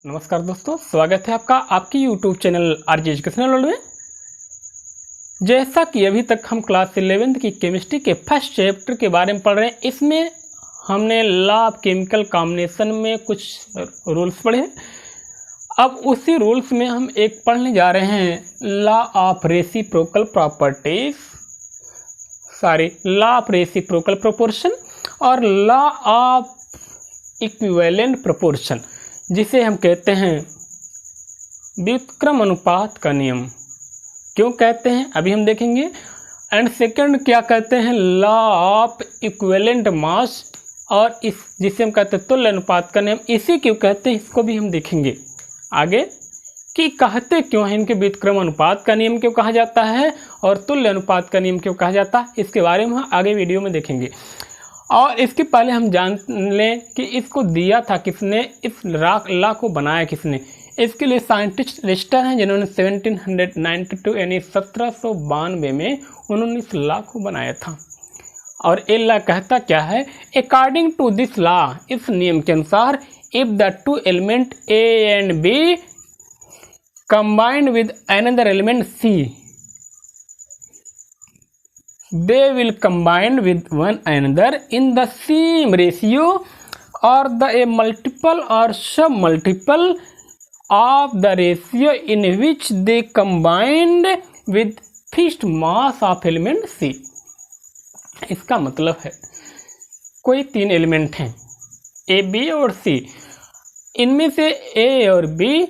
नमस्कार दोस्तों, स्वागत है आपका आपकी YouTube channel RJ educational world में। जैसा कि अभी तक हम क्लास 11th की केमिस्ट्री के फर्स्ट चैप्टर के बारे में पढ़ रहे हैं, इसमें हमने लॉ ऑफ केमिकल कॉम्बिनेशन में कुछ रूल्स पढ़े हैं। अब उसी रूल्स में हम एक पढ़ने जा रहे हैं, law of reciprocal properties, law of reciprocal proportion और लॉ ऑफ इक्विवेलेंट प्रोपोर्शन, जिसे हम कहते हैं व्युत्क्रम अनुपात का नियम। क्यों कहते हैं अभी हम देखेंगे। एंड सेकंड क्या कहते हैं, लॉ ऑफ इक्विवेलेंट मास, और इस जिसे हम कहते हैं तुल्य अनुपात का नियम, इसी क्यों कहते हैं इसको भी हम देखेंगे आगे कि कहते क्यों हैं, इनके व्युत्क्रम अनुपात का नियम क्यों कहा जाता है और तुल्य अनुपात का नियम क्यों कहा जाता है, इसके बारे में हम आगे वीडियो में देखेंगे। और इसके पहले हम जान लें कि इसको दिया था किसने, इस लॉ को बनाया किसने। इसके लिए साइंटिस्ट लिस्टर हैं जिन्होंने 1792 यानी 1792 में उन्होंने इस लॉ को बनाया था। और ये लॉ कहता क्या है, अकॉर्डिंग टू दिस लॉ, इस नियम के अनुसार, if the two element A and B combined with another element C, they will combine with one another in the same ratio or a multiple or sub multiple of the ratio in which they combined with fixed mass of element C। इसका मतलब है कोई तीन element हैं ए, B और सी, इनमें से ए और बी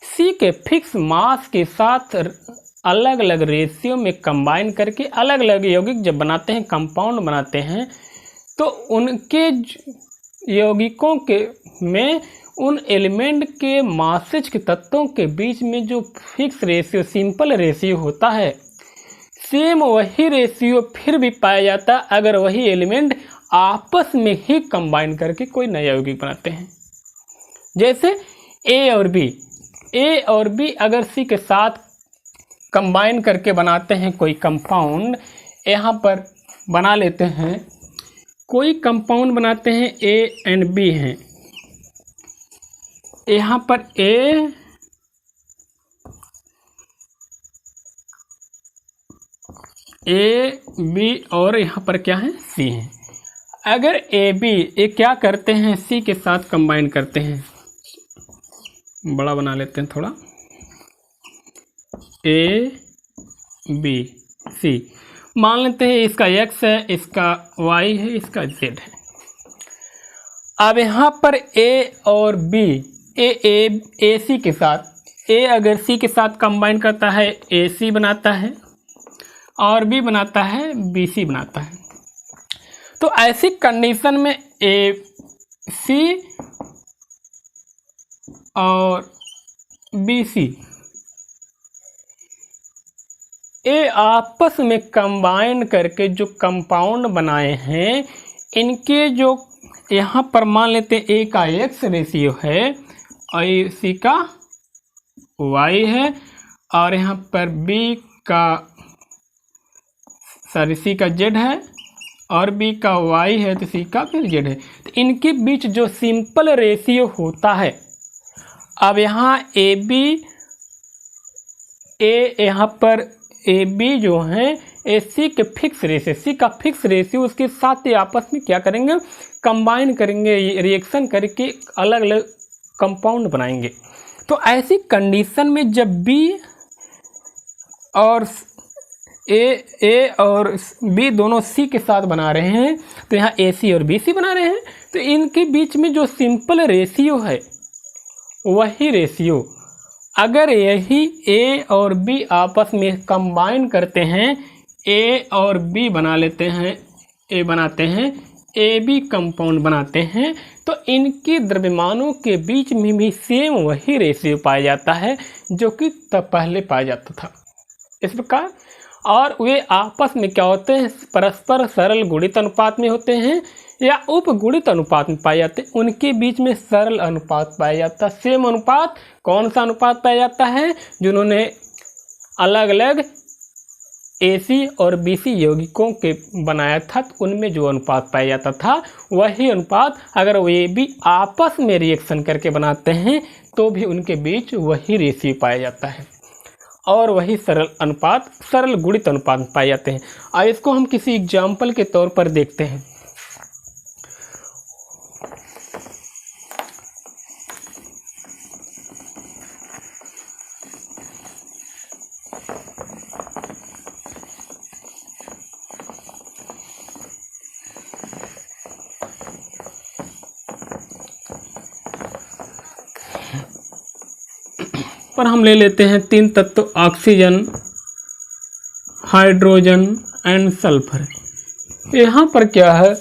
सी के फिक्स मास के साथ अलग अलग रेशियो में कंबाइन करके अलग अलग यौगिक जब बनाते हैं, कंपाउंड बनाते हैं, तो उनके यौगिकों के में उन एलिमेंट के मासेज के तत्वों के बीच में जो फिक्स रेशियो, सिंपल रेशियो होता है, सेम वही रेशियो फिर भी पाया जाता है अगर वही एलिमेंट आपस में ही कंबाइन करके कोई नया यौगिक बनाते हैं। जैसे ए और बी अगर सी के साथ कंबाइन करके बनाते हैं कोई कंपाउंड, यहाँ पर बना लेते हैं कोई कंपाउंड बनाते हैं, ए एंड बी हैं, यहाँ पर ए बी और यहाँ पर क्या है, सी है। अगर ए बी ये क्या करते हैं, सी के साथ कंबाइन करते हैं, बड़ा बना लेते हैं थोड़ा, ए बी सी, मान लेते हैं इसका x है, इसका y है, इसका z है। अब यहाँ पर a और b, ए सी के साथ, a अगर c के साथ कंबाइन करता है ए सी बनाता है और b बनाता है बी सी बनाता है। तो ऐसी कंडीशन में ए सी और बी सी ये आपस में कंबाइन करके जो कंपाउंड बनाए हैं, इनके जो यहाँ पर मान लेते हैं ए का एक्स रेशियो है और सी का वाई है, और यहाँ पर बी का सी का जेड है और बी का वाई है तो सी का फिर जेड है। तो इनके बीच जो सिंपल रेशियो होता है, अब यहाँ ए बी यहाँ पर ए बी जो है ए सी के फिक्स रेशियो, सी का फिक्स रेशियो, उसके साथ ही आपस में क्या करेंगे, कंबाइन करेंगे, रिएक्शन करके अलग अलग कंपाउंड बनाएंगे। तो ऐसी कंडीशन में जब बी और ए और बी दोनों सी के साथ बना रहे हैं, तो यहाँ ए सी और बी सी बना रहे हैं, तो इनके बीच में जो सिंपल रेशियो है वही रेशियो अगर यही ए और बी आपस में कंबाइन करते हैं, ए और बी बना लेते हैं, ए बनाते हैं, ए बी कंपाउंड बनाते हैं, तो इनके द्रव्यमानों के बीच में भी सेम वही रेशियो पाया जाता है जो कि तब पहले पाया जाता था। इस प्रकार, और वे आपस में क्या होते हैं, परस्पर सरल गुणित अनुपात में होते हैं या उपगुणित अनुपात में पाए जाते हैं। उनके बीच में सरल अनुपात पाया जाता है। सेम अनुपात, कौन सा अनुपात पाया जाता है, जिन्होंने अलग अलग AC और BC यौगिकों के बनाया था, तो उनमें जो अनुपात पाया जाता था वही अनुपात अगर वे भी आपस में रिएक्शन करके बनाते हैं तो भी उनके बीच वही रेशियो पाया जाता है और वही सरल अनुपात, सरल गुणित अनुपात पाए जाते हैं। अब इसको हम किसी एग्जाम्पल के तौर पर देखते हैं। पर हम ले लेते हैं 3 तत्व ऑक्सीजन, हाइड्रोजन एंड सल्फर। यहाँ पर क्या है,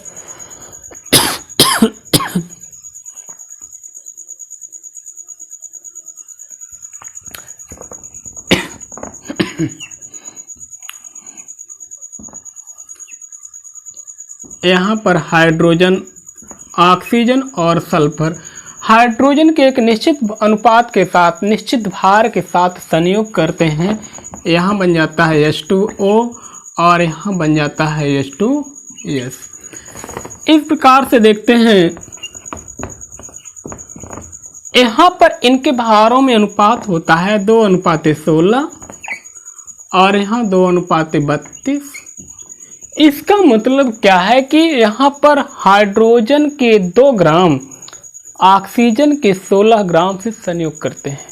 यहाँ पर हाइड्रोजन, ऑक्सीजन और सल्फर हाइड्रोजन के एक निश्चित अनुपात के साथ, निश्चित भार के साथ संयोग करते हैं। यहाँ बन जाता है H2O और यहाँ बन जाता है H2S। इस प्रकार से देखते हैं, यहाँ पर इनके भारों में अनुपात होता है 2:16 और यहाँ 2:32। इसका मतलब क्या है कि यहाँ पर हाइड्रोजन के 2 ग्राम ऑक्सीजन के 16 ग्राम से संयोग करते हैं,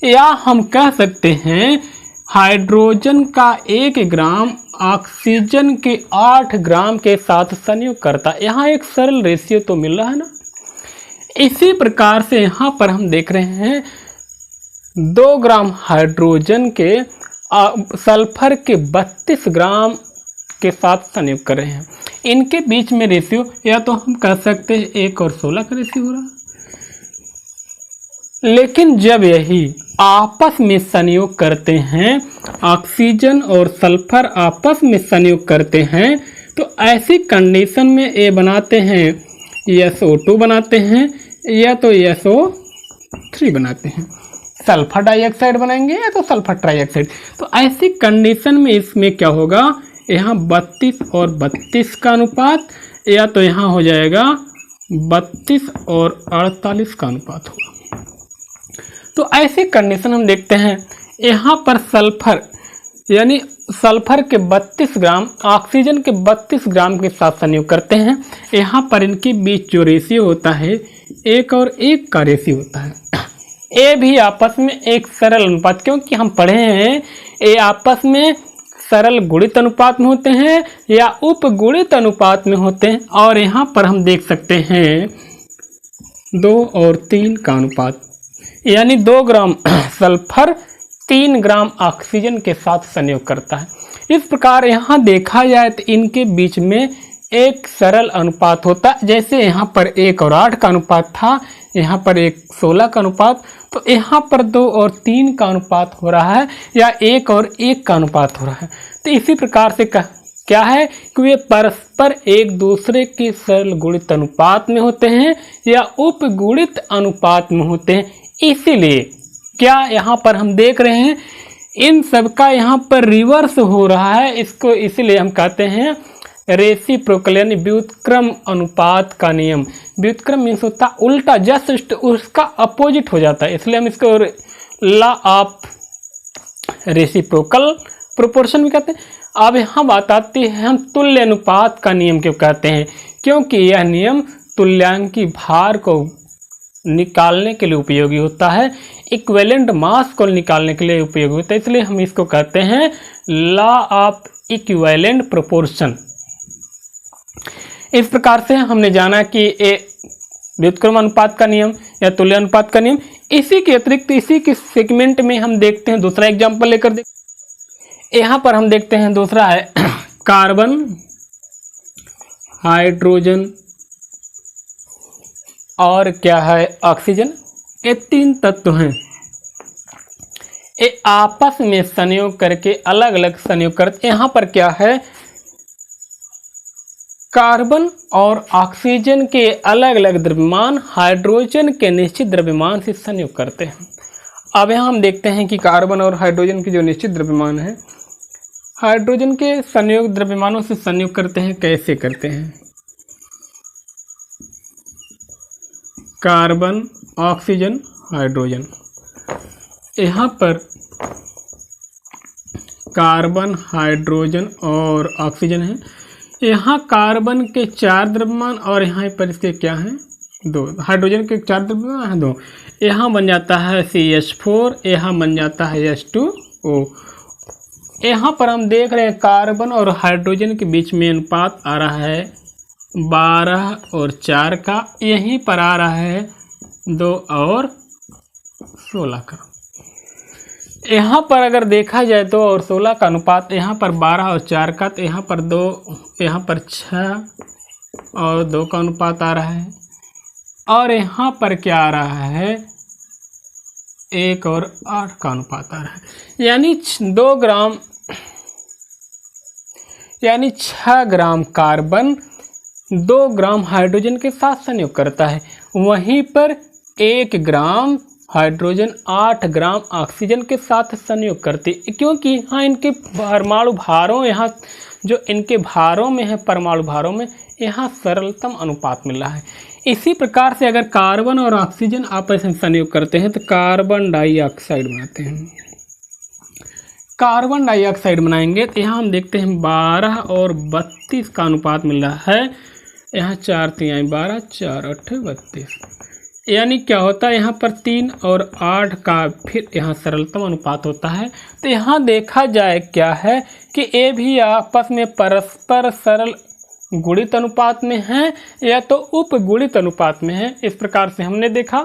या हम कह सकते हैं हाइड्रोजन का 1 ग्राम ऑक्सीजन के 8 ग्राम के साथ संयोग करता है। यहाँ एक सरल रेशियो तो मिल रहा है ना। इसी प्रकार से यहाँ पर हम देख रहे हैं 2 ग्राम हाइड्रोजन के सल्फर के 32 ग्राम के साथ संयोग कर रहे हैं। इनके बीच में रेशियो या तो हम कह सकते हैं 1 और 16 का रेशियो हो रहा है। लेकिन जब यही आपस में संयोग करते हैं, ऑक्सीजन और सल्फर आपस में संयोग करते हैं, तो ऐसी कंडीशन में ये बनाते हैं SO2 बनाते हैं या तो SO3 बनाते हैं। सल्फर डाइऑक्साइड बनाएंगे या तो सल्फर ट्राइऑक्साइड। तो ऐसी कंडीशन में इसमें क्या होगा, यहाँ 32 और 32 का अनुपात, या तो यहाँ हो जाएगा 32 और 48 का अनुपात होगा। तो ऐसी कंडीशन हम देखते हैं, यहाँ पर सल्फर यानी सल्फर के 32 ग्राम ऑक्सीजन के 32 ग्राम के साथ संयोग करते हैं। यहाँ पर इनके बीच जो रेशियो होता है 1 और 1 का रेशियो होता है। ये भी आपस में एक सरल अनुपात, क्योंकि हम पढ़े हैं ये आपस में सरल गुणित अनुपात में होते हैं या उपगुणित अनुपात में होते हैं। और यहाँ पर हम देख सकते हैं 2 और 3 का अनुपात, यानी 2 ग्राम सल्फर 3 ग्राम ऑक्सीजन के साथ संयोग करता है। इस प्रकार यहाँ देखा जाए तो इनके बीच में एक सरल अनुपात होता है। जैसे यहाँ पर 1 और 8 का अनुपात था, यहाँ पर 1 16 का अनुपात, तो यहाँ पर 2 और 3 का अनुपात हो रहा है या 1 और 1 का अनुपात हो रहा है। तो इसी प्रकार से क्या है कि वे परस्पर एक दूसरे के सरल गुणित अनुपात में होते हैं या उपगुणित अनुपात में होते हैं। इसीलिए क्या यहाँ पर हम देख रहे हैं इन सब का यहाँ पर रिवर्स हो रहा है। इसको इसीलिए हम कहते हैं रेसिप्रोकल यानी व्युत्क्रम अनुपात का नियम। व्युत्क्रम मीन्स होता उल्टा, जस्ट उसका अपोजिट हो जाता है, इसलिए हम इसको लॉ ऑफ रेसिप्रोकल प्रोपोर्शन भी कहते हैं। अब यहाँ बात आती है हम तुल्य अनुपात का नियम क्यों कहते हैं, क्योंकि यह नियम तुल्यांकी भार को निकालने के लिए उपयोगी होता है, इक्विवेलेंट मास को निकालने के लिए उपयोगी होता है, इसलिए हम इसको कहते हैं लॉ ऑफ इक्विवेलेंट प्रोपोर्शन। इस प्रकार से हमने जाना कि ये व्युत्क्रम अनुपात का नियम या तुल्य अनुपात का नियम। इसी के अतिरिक्त इसी के सेगमेंट में हम देखते हैं दूसरा एग्जांपल लेकर यहाँ पर हम देखते हैं दूसरा है कार्बन, हाइड्रोजन और क्या है ऑक्सीजन। ये 3 तत्व हैं, ये आपस में संयोग करके अलग अलग संयोग करते। यहाँ पर क्या है, कार्बन और ऑक्सीजन के अलग अलग द्रव्यमान हाइड्रोजन के निश्चित द्रव्यमान से संयोग करते हैं। अब यहाँ हम देखते हैं कि कार्बन और हाइड्रोजन की जो निश्चित द्रव्यमान है, हाइड्रोजन के संयोग द्रव्यमानों से संयोग करते हैं, कैसे करते हैं? Carbon, oxygen, hydrogen. यहाँ पर कार्बन, हाइड्रोजन और ऑक्सीजन है। यहाँ कार्बन के 4 द्रव्यमान और यहाँ पर इसके क्या हैं? 2। हाइड्रोजन के 4 द्रव्यमान हैं, 2। यहाँ बन जाता है CH4, यहाँ बन जाता है H2O। यहाँ पर हम देख रहे हैं कार्बन और हाइड्रोजन के बीच में अनुपात आ रहा है 12 और 4 का। यहीं पर आ रहा है 2 और 16 का। यहाँ पर अगर देखा जाए 2 और 16 का अनुपात, यहाँ पर 12 और 4 का, तो यहाँ पर 2, यहाँ पर 6 और 2 का अनुपात आ रहा है। और यहाँ पर क्या आ रहा है? 1 और 8 का अनुपात आ रहा है। यानी 2 ग्राम, यानी 6 ग्राम कार्बन 2 ग्राम हाइड्रोजन के साथ संयोग करता है। वहीं पर 1 ग्राम हाइड्रोजन 8 ग्राम ऑक्सीजन के साथ संयोग करती है, क्योंकि यहाँ इनके परमाणु भारों, यहाँ जो इनके भारों में है, परमाणु भारों में, यहाँ सरलतम अनुपात मिल रहा है। इसी प्रकार से अगर कार्बन और ऑक्सीजन आपस में संयोग करते हैं तो कार्बन डाइऑक्साइड बनाते हैं। कार्बन डाइऑक्साइड बनाएंगे तो यहाँ हम देखते हैं 12 और 32 का अनुपात मिल रहा है। यहाँ 4 3 12, 4 8 32। यानी क्या होता है? यहाँ पर 3 और 8 का फिर यहाँ सरलतम अनुपात होता है। तो यहाँ देखा जाए क्या है कि ये भी आपस में परस्पर सरल गुणित अनुपात में है या तो उपगुणित अनुपात में है। इस प्रकार से हमने देखा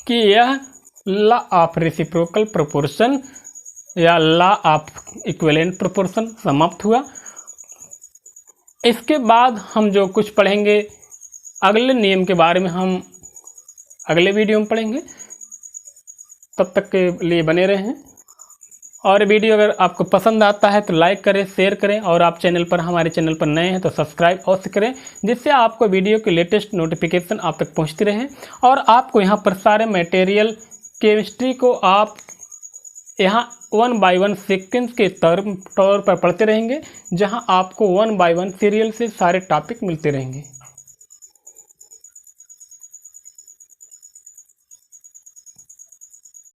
कि यह लॉ ऑफ रेसिप्रोकल प्रोपोर्शन या लॉ ऑफ इक्विवेलेंट प्रोपोर्शन समाप्त हुआ। इसके बाद हम जो कुछ पढ़ेंगे, अगले नियम के बारे में हम अगले वीडियो में पढ़ेंगे। तब तक के लिए बने रहें। और वीडियो अगर आपको पसंद आता है तो लाइक करें, शेयर करें, और आप हमारे चैनल पर नए हैं तो सब्सक्राइब अवश्य करें, जिससे आपको वीडियो की लेटेस्ट नोटिफिकेशन आप तक पहुंचती रहे। और आपको यहाँ पर सारे मटेरियल केमिस्ट्री को आप यहाँ 1 by 1 सीक्वेंस के तौर पर पढ़ते रहेंगे, जहाँ आपको 1 by 1 सीरियल से सारे टॉपिक मिलते रहेंगे।